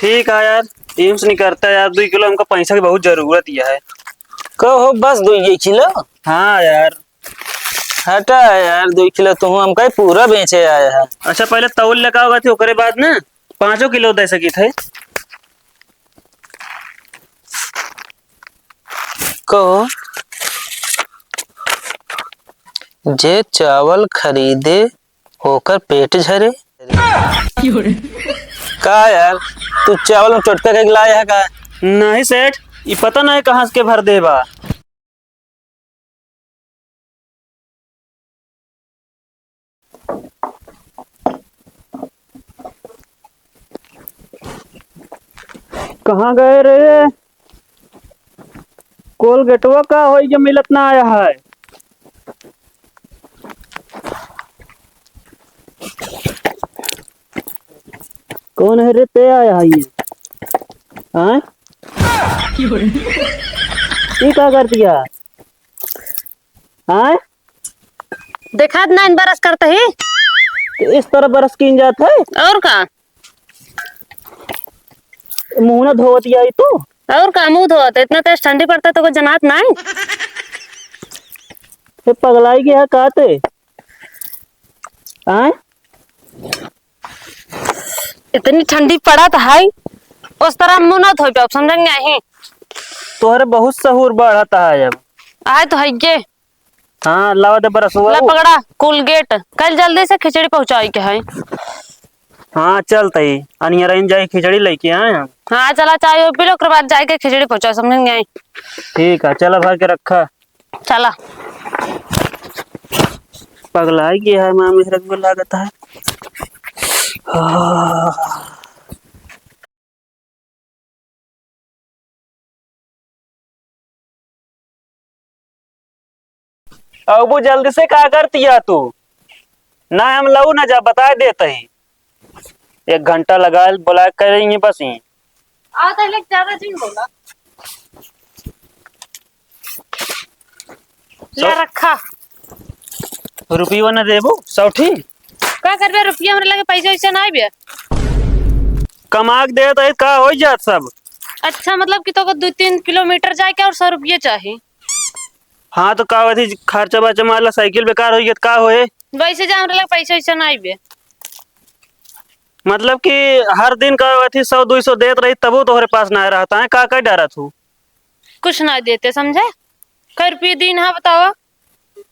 ठीक है यार, टीम्स नहीं करता यार। 2 किलो हमको पैसा की बहुत जरूरत है। कहो बस 2 किलो। हाँ यार। हटा यार 2 किलो तुम हमका पूरा बेचे आया है। अच्छा पहले तौल लगा होगा थी ओकरे बाद ना 5 किलो दे सकी थे। कहो जे चावल खरीदे होकर पेट झरे। का यार तू चावल में टोटका के लाया है का? नहीं सेठ, ये पता नहीं कहाँ से के भर दे बा। कहाँ गए रे? कोलगेटवा का हो जो मिलत ना आया है। कौन है रे? पे आया है ये? हाँ ये क्या कर दिया? हाँ देखा ना इन बरस करते ही इस तरह बरस की जात है और का मुंह ना धोती आई तू। और का मुंह धोते इतना तेज ठंडी पड़ता तो कोई जनात नहीं। ये पगलाई गया कहते हाँ इतनी ठंडी पड़ा था है उस तरह मुंह ना धो पाओ समझेंगे नहीं। तोहरे बहुत सहूर बढ़ता है अब। आए तो है ये हाँ लावा दे बरस हुआ। ला पकड़ा कोलगेट कल जल्दी से खिचड़ी पहुंचाई के है। हाँ चलते ही अनियरन जाए खिचड़ी लेके आए हम। हाँ चला चाय पी लो बाद जाके खिचड़ी पहुंचाओ समझेंगे नहीं। ठीक है चला भर के रखा। चला पगलाई गया है माँ मेहरा को लागत है। अब वो जल्दी से क्या करती है तू? ना हम लऊ ना जा बता देते ही 1 घंटा लगा बुला करेंगे बस ही। आता है ज्यादा दिन बोला ले रखा रुपये न देबो सौठी क्या करबे रुपया हमरे लगे पैसा वैसा नहीं बे। कमा के दे तो का हो जात सब। अच्छा मतलब कि तो 2-3 किलोमीटर जाके और 100 रुपये चाहिए। हाँ तो का वही खर्चा बचा मारला साइकिल बेकार हो गया का होए। वैसे जा हमरे लगे पैसा वैसा नहीं बे। मतलब कि हर दिन का वही 100-200 देत रही तबो तोहरे पास ना रहता है का डरा तू? कुछ ना देते समझे कै रुपये दिन है बताओ।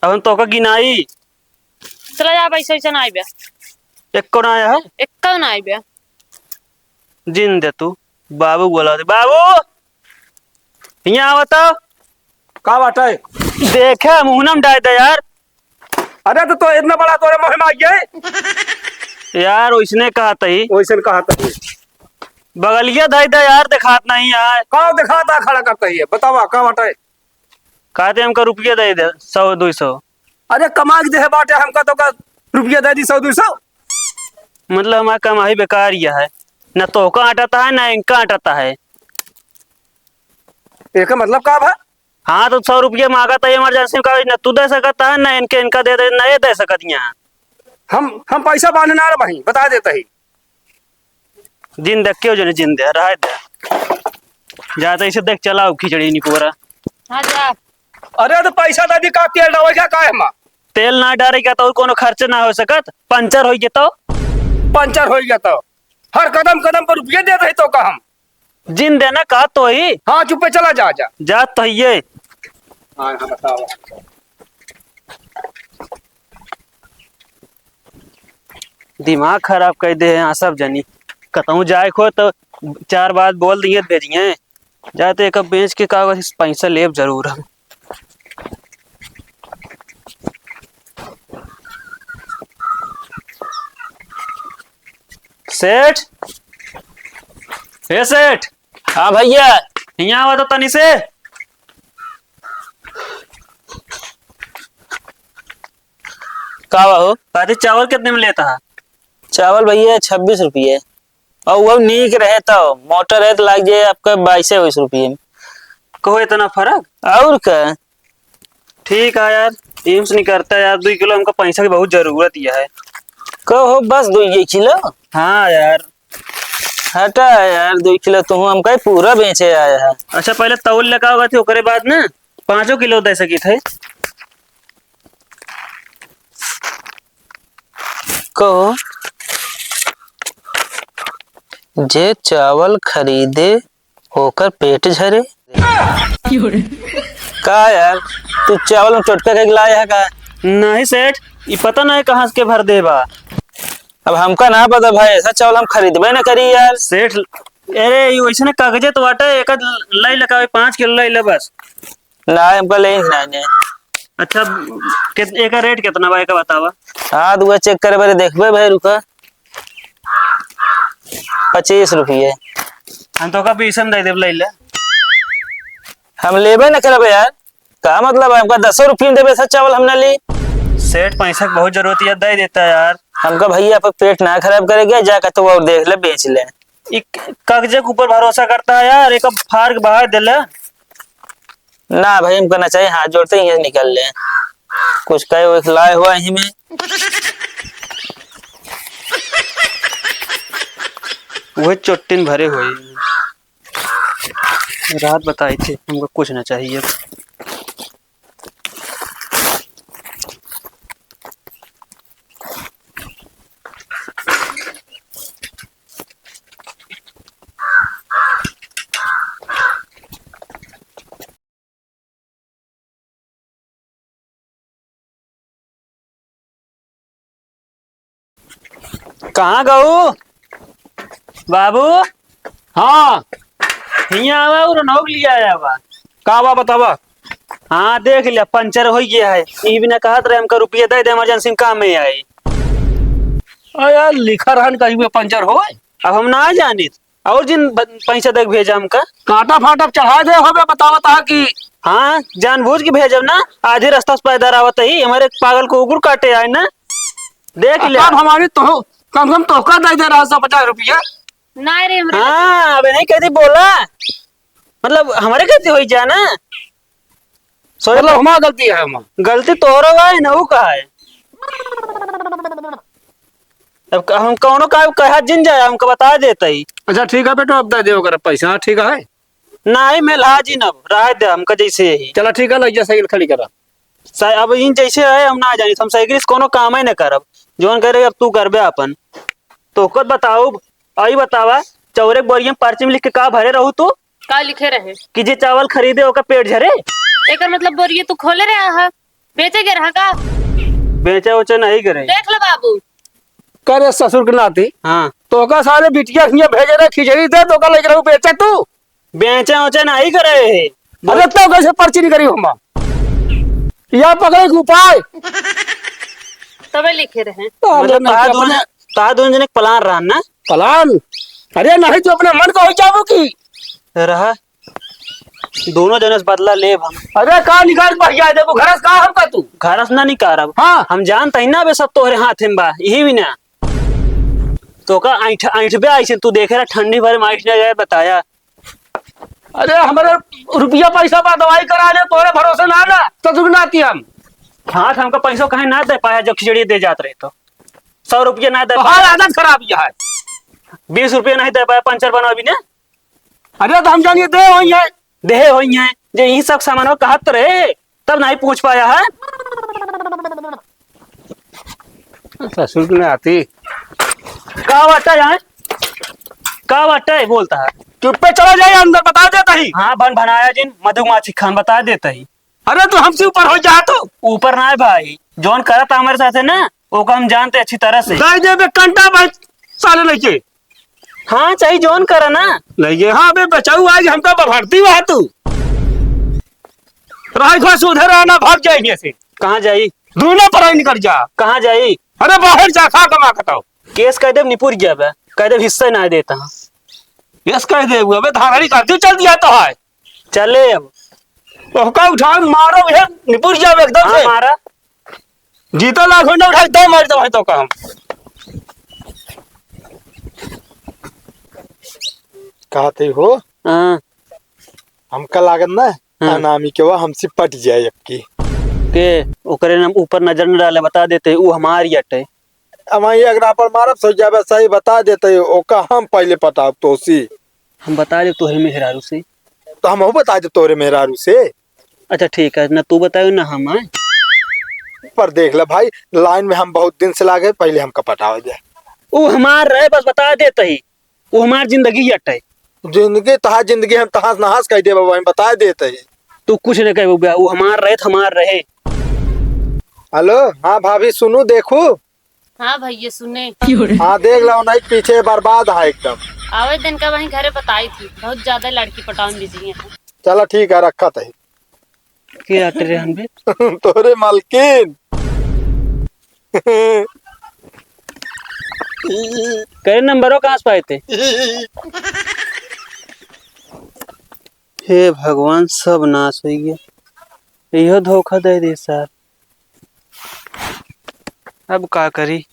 अब तो का गिनाई चला जा पैसा वैसा नहीं बे। एक कौन आया है? एक कौन आई बे जिन दे तू बाबू बोला दे बाबू यहाँ बताओ का बात है? देखे मुहनम डाल दे यार। अरे तो इतना बड़ा तोरे मुँह में आ गया यार उसने कहा तही वैसे कहा था बगलिया धाई दे यार दिखात नहीं यार। का दिखाता खड़ा करता है बतावा का बात है? कहते हमको रुपये दे 100-200। अरे कमा के दे बाटे हमका तो का रुपया दे दी 100-200। मतलब हमारा कमाई बेकार यह है न तो का आटाता है ना इनका आटाता है। एक मतलब का भा? हाँ तो 100 रुपये मांगा था इमरजेंसी का न तू दे सकता है ना इनका दे नहीं दे सकत यहाँ। हम पैसा बांधने ना रहे भाई बता देता ही। जिन देख के जो जिन दे रहा दे जाता इसे देख चलाओ खिचड़ी नहीं पूरा। हाँ जा अरे तो पैसा दादी का तेल डाल क्या है माँ? तेल ना डालेगा तो कोनो खर्च ना हो सकत। पंचर हो गया तो पंचर हो गया तो हर कदम कदम पर रुपये दे रहे तो का हम जिन देना कहा तो ही। हाँ चुपे चला जा जा जा तो ये हाँ हाँ बताओ। दिमाग खराब कर दे यहाँ सब जनी कहूँ जाए खो तो 4 बात बोल दिए भेजिए जाते एक बेच के कागज पैसा लेब जरूर हम। सेठ हे सेठ। हाँ भैया यहाँ आवा तो तनी से। का हो? कहते चावल कितने में लेता है? चावल भैया 26 रुपये और वो नीक रहे तो मोटर है तो लग जाए आपका 22-22 रुपये में। कहो इतना फर्क? और का ठीक है यार टीम्स नहीं करता यार। 2 किलो हमको पैसा की बहुत जरूरत है। कहो बस 2 किलो। हाँ यार हटा यार 2 किलो तू हम कहीं पूरा बेचे आया है। अच्छा पहले तौल लगा होगा थी ओकरे बाद ना 5 किलो दे सकी थे। कहो जे चावल खरीदे होकर पेट झरे। का यार तू चावल में टोटका के लाया है का? नहीं सेठ, ये पता नहीं कहाँ के भर देबा। अब हमका ना पता भाई, ऐसा चावल हम खरीदबे ना करी यार। सेठ अरे ये वैसे ना कागजे तो वाटे एक लाई लगा 5 किलो लाई ले बस। ना हमका ले नहीं। अच्छा एक रेट कितना भाई का बतावा। हाँ दुआ चेक करे बारे देखबे भाई, रुका 25 रुपये। हम तो का 20 में दे देब लाई ले। हम लेबे ना करबे यार, का मतलब है हमका 10 रुपये में देबे ऐसा चावल हमने ली। सेठ पैसा की बहुत जरूरत है, दे देता यार। हमका भैया पर पेट ना खराब करेगा, जाकर तो और देख ले बेच ले। कागजे के ऊपर भरोसा करता है यार, एक फाड़ के बाहर दे ले। ना भाई हमको ना चाहिए, हाथ जोड़ते ही निकल ले। कुछ कहे वो लाए हुआ यहीं में। वही चोटिन भरे हुए रात बताई थी हमको कुछ ना चाहिए। कहाँ गऊ बाबू? हाँ यहाँ आवा और नौक लिया आया बा। का बा बतावा। हाँ देख लिया पंचर हो गया है, ये भी ना कहत रहे हमका रुपया दे दे इमरजेंसी में काम में आई। यार लिखा रहन कहीं में पंचर हो। अब हम ना जानी और जिन पैसा देख भेजा हमका। कांटा फाटा चढ़ा दे हो बतावा कि हाँ जानबूझ के भेजब ना, आधे रास्ता से पैदल आवत ही हमारे पागल को उगुर काटे आए ना। देख लिया हमारी तो कम से कम तोहका दे रहा 150 रुपया। नहीं रे हमरे हाँ अबे नहीं कहती बोला, मतलब हमारे कहती हुई जा ना। मतलब हमारा गलती है। हम गलती तोहरो है ना वो का है। अब हम कौनो का कहा जिन जाए हमको बता देता ही। अच्छा ठीक है बेटा, अब दे दे अगर पैसा। ठीक है नहीं मैं ला जी नब रह दे हमका जैसे यही। चलो ठीक है, लग जा साइकिल खड़ी करा। अब इन जैसे है हम ना जानी, हम साइकिल से कोनो काम ही न करब। जोन करे अब तू करबे अपन। तो खुद बताओ आई बतावा चौरे बोरियम पर्ची में लिख के का भरे रहू तू का लिखे रहे कि जे चावल खरीदे ओका पेट झरे। एकर मतलब बोरिए तू खोले रे हा बेचे गे रहा का? बेचे उचे नहीं करे। देख ले बाबू करे ससुर के नाती। हाँ तो का सारे बिटिया भेजे रहे खिचड़ी दे तो का लग रहा बेचे तू। बेचे उचे नहीं करे। अरे तो कैसे पर्ची नहीं करी हम या पकड़े के उपाय तबे लिखे रहे। मतलब ता दोनों जने प्लान रहा ना। प्लान? अरे नहीं तो अपने मन को हो जाओ की रहा दोनों जने से बदला ले हम। अरे का निकाल बढ़िया देखो घर का हम का तू घर से ना निकारब। हाँ हम जानता ही ना बे सब तोहरे हाथ में बा यही भी ना। तो का ऐठ बे आई तू देखे रहा ठंडी भर में ऐठ गए बताया। अरे हमारे रुपया पैसा बा दवाई करा ले तोरे भरोसे ना ना तो दुगनाती हम। हाँ हमका पैसा कहीं ना दे पाया जब खिचड़ी दे जात रहे तो 100 रुपया ना दे तो पाया। आदत खराब है। 20 रुपया नहीं दे पाया पंचर बनवा भी ना। अरे तो हम जानिए दे वही है देहे हुई है जो यही सब सामान कहत रहे तब नहीं पूछ पाया है। ससुर की नहीं आती का वाटा है का वाटा है बोलता है। चुप पे चला जाए अंदर बता देता ही। हाँ बन बनाया जिन मधुमाछी खान बता देता ही। अरे तो हमसे ऊपर हो जा तो ऊपर ना है भाई, जौन करता हमारे साथ है ना वो हम जानते अच्छी तरह से। दे दे बे कंटा भाई साले लेके। हाँ चाहिए जौन करा ना लगे। हाँ बे बचाऊ आज हमका भरती हुआ तू राय को सुधर रहना भाग जाएंगे से। कहाँ जाई दोनों पढ़ाई निकल जा। कहाँ जाई। अरे बाहर जा खा कमा बताओ। केस कह दे निपुर गया बे कह दे हिस्सा ना देता हाँ। यस कह दे हुआ बे धाराड़ी करती चल दिया तो है। चले अब ओका उठा मारो ये निपुर जा एकदम हाँ से। मारा जीता लाख होने उठा दो मार दो है तो का हम कहते हो हाँ हमका लागत ना अनामी के वो हमसे पट जाए अब की के ओकरे नाम ऊपर नजर न डाले बता देते वो हमारी अटे। वही अगरा पर मारब सो जाबे सही बता देते ओका हम पहले पता तो सी हम बता दे तोहरे मेहरारू से। तो हम बता दे तोरे मेहरारू से। अच्छा ठीक है, ना तू बताओ ना हम आए। पर देख ले भाई लाइन में हम बहुत दिन से लागे पहले हमका पटावे दे। वो हमार रहे बस बता देते ही, वो हमार जिंदगी हटे। जिंदगी तहा जिंदगी हम तहास नहास कह दे बाबा हम बता देते ही। तू कुछ नहीं कहे बुआ, वो हमार रहे तो हमार रहे। हेलो हाँ भाभी सुनू देखू। हाँ भैया सुने। हाँ देख लो नहीं पीछे बर्बाद है एकदम। आवे दिन का वहीं घरे बताई थी, बहुत ज्यादा लड़की पटान बिजी है। चलो ठीक है रखा तही। के आटे रे हम भी तोरे मालकिन। करे नंबरों कहाँ से पाए थे? हे भगवान सब नाश हो गया, यह धोखा दे दे सर। अब का करी?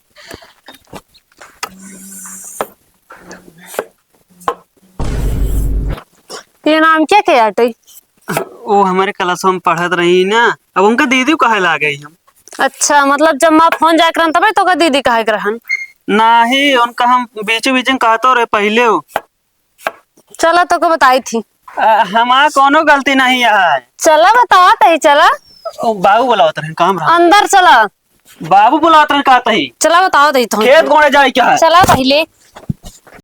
ये नाम क्या क्या आटे? वो हमारे क्लास में पढ़त रही ना, अब उनका दीदी कहे ला गई हम। अच्छा मतलब जब माँ फोन जाकर रहन तब तो का दीदी कहे के रहन। नहीं उनका हम बीच बीच में कहते रहे पहले हो। चला तो को बताई थी। हमारा कोनो गलती नहीं है। चला बताओ तही चला। ओ, बाबू बुलावत रहे काम रहा। अंदर चला। बाबू बुलावत रहे कहते ही। चला बताओ तही तो। खेत गोड़े जाए क्या है? चला पहले।